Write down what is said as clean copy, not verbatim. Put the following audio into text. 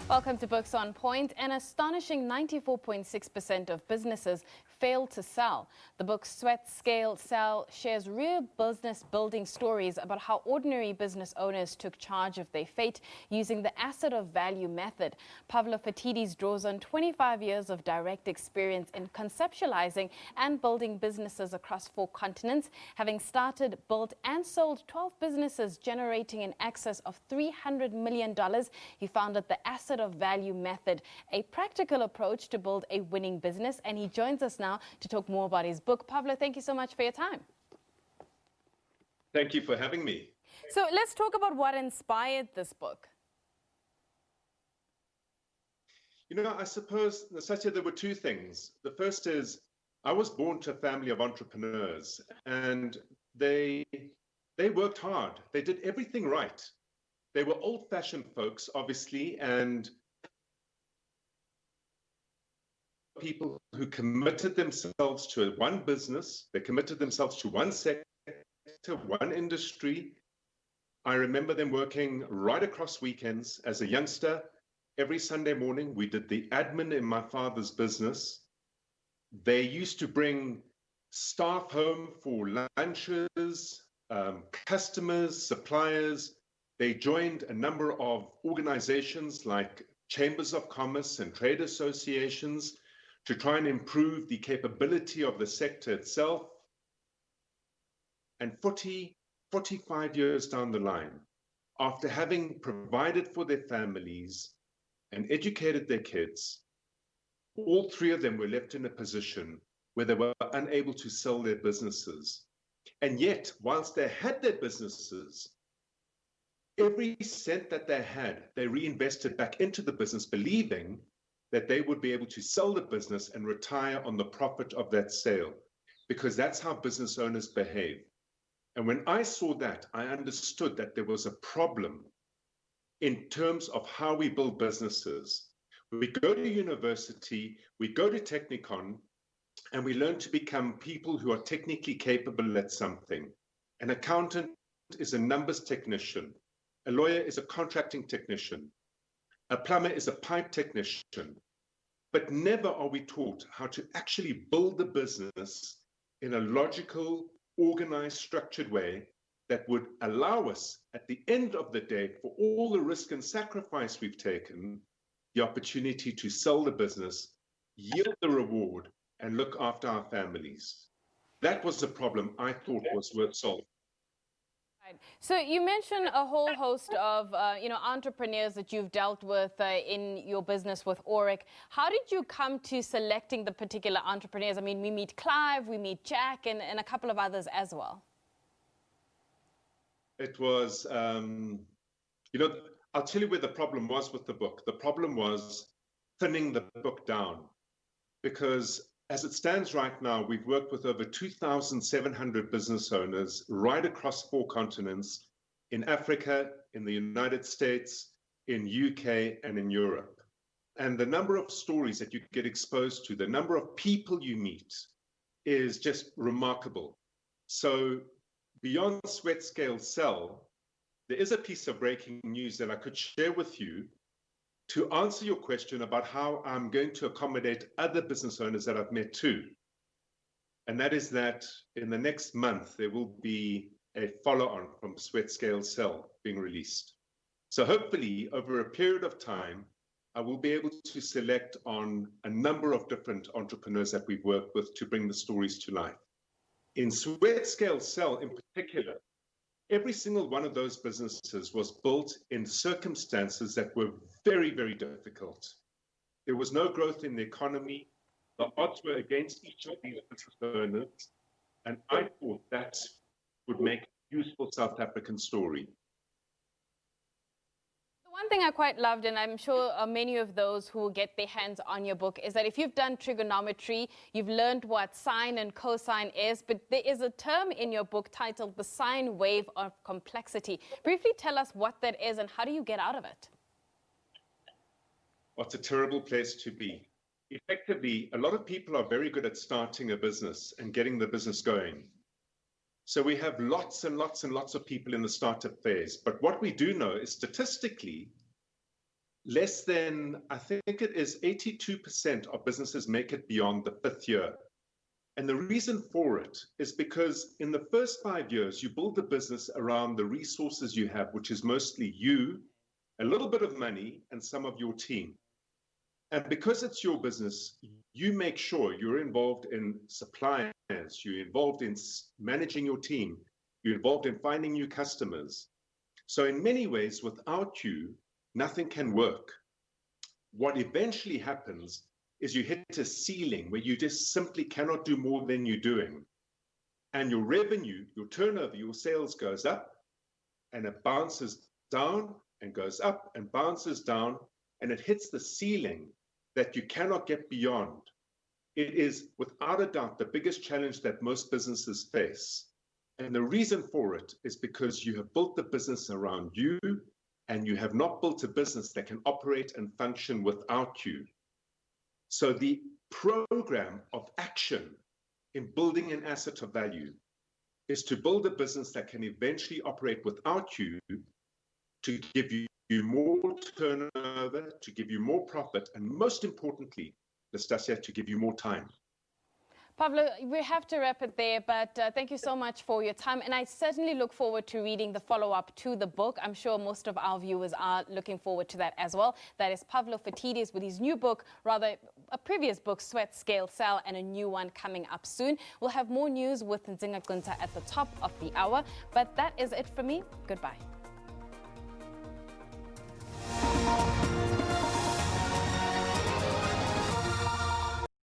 Welcome to Books on Point. An astonishing 94.6% of businesses fail to sell. The book Sweat, Scale, Sell shares real business building stories about how ordinary business owners took charge of their fate using the asset of value method. Pavlo Phitidis draws on 25 years of direct experience in conceptualizing and building businesses across 4 continents, having started, built and sold 12 businesses generating in excess of $300 million. He founded the asset of value method, a practical approach to build a winning business, and he joins us now to talk more about his book. Pavlo, thank you so much for your time. Thank you for having me. So let's talk about what inspired this book. You know, I suppose, Satya, there were 2 things. The first is I was born to a family of entrepreneurs, and they worked hard. They did everything right. They were old-fashioned folks, obviously, and people who committed themselves to one business. They committed themselves to one sector, one industry. I remember them working right across weekends. As a youngster, every Sunday morning, we did the admin in my father's business. They used to bring staff home for lunches, customers, suppliers. They joined a number of organizations like chambers of commerce and trade associations to try and improve the capability of the sector itself. And 45 years down the line, after having provided for their families and educated their kids, all 3 of them were left in a position where they were unable to sell their businesses. And yet, whilst they had their businesses, every cent that they had, they reinvested back into the business, believing that they would be able to sell the business and retire on the profit of that sale, because that's how business owners behave. And when I saw that, I understood that there was a problem in terms of how we build businesses. We go to university, we go to Technicon, and we learn to become people who are technically capable at something. An accountant is a numbers technician. A lawyer is a contracting technician. A plumber is a pipe technician. But never are we taught how to actually build the business in a logical, organized, structured way that would allow us, at the end of the day, for all the risk and sacrifice we've taken, the opportunity to sell the business, yield the reward, and look after our families. That was the problem I thought was worth solving. So you mentioned a whole host of entrepreneurs that you've dealt with in your business with Auric. How did you come to selecting the particular entrepreneurs? I mean, we meet Clive, we meet Jack, and a couple of others as well. It was, I'll tell you where the problem was with the book. The problem was thinning the book down, because as it stands right now, we've worked with over 2,700 business owners right across 4 continents, in Africa, in the United States, in UK, and in Europe. And the number of stories that you get exposed to, the number of people you meet is just remarkable. So beyond Sweat, Scale, Sell, there is a piece of breaking news that I could share with you to answer your question about how I'm going to accommodate other business owners that I've met too. And that is that in the next month, there will be a follow-on from Sweat, Scale, Sell being released. So hopefully, over a period of time, I will be able to select on a number of different entrepreneurs that we've worked with to bring the stories to life. In Sweat, Scale, Sell in particular, every single one of those businesses was built in circumstances that were very, very difficult. There was no growth in the economy. The odds were against each of these business owners. And I thought that would make a useful South African story. One thing I quite loved, and I'm sure many of those who will get their hands on your book, is that if you've done trigonometry, you've learned what sine and cosine is, but there is a term in your book titled the sine wave of complexity. Briefly tell us what that is and how do you get out of it? Well, it's a terrible place to be. Effectively, a lot of people are very good at starting a business and getting the business going. So we have lots and lots and lots of people in the startup phase. But what we do know is statistically, less than, I think it is 82% of businesses make it beyond the 5th year. And the reason for it is because in the first 5 years, you build the business around the resources you have, which is mostly you, a little bit of money, and some of your team. And because it's your business, you make sure you're involved in suppliers, you're involved in managing your team, you're involved in finding new customers. So in many ways, without you, nothing can work. What eventually happens is you hit a ceiling where you just simply cannot do more than you're doing. And your revenue, your turnover, your sales goes up, and it bounces down and goes up and bounces down, and it hits the ceiling that you cannot get beyond. It is without a doubt the biggest challenge that most businesses face. And the reason for it is because you have built the business around you, and you have not built a business that can operate and function without you. So the program of action in building an asset of value is to build a business that can eventually operate without you, to give you more turnover, to give you more profit, and most importantly, Nastasia, to give you more time. Pavlo, we have to wrap it there, but thank you so much for your time. And I certainly look forward to reading the follow-up to the book. I'm sure most of our viewers are looking forward to that as well. That is Pavlo Phitidis with his new book, rather a previous book, Sweat, Scale, Sell, and a new one coming up soon. We'll have more news with Nzinga Gunta at the top of the hour. But that is it for me. Goodbye.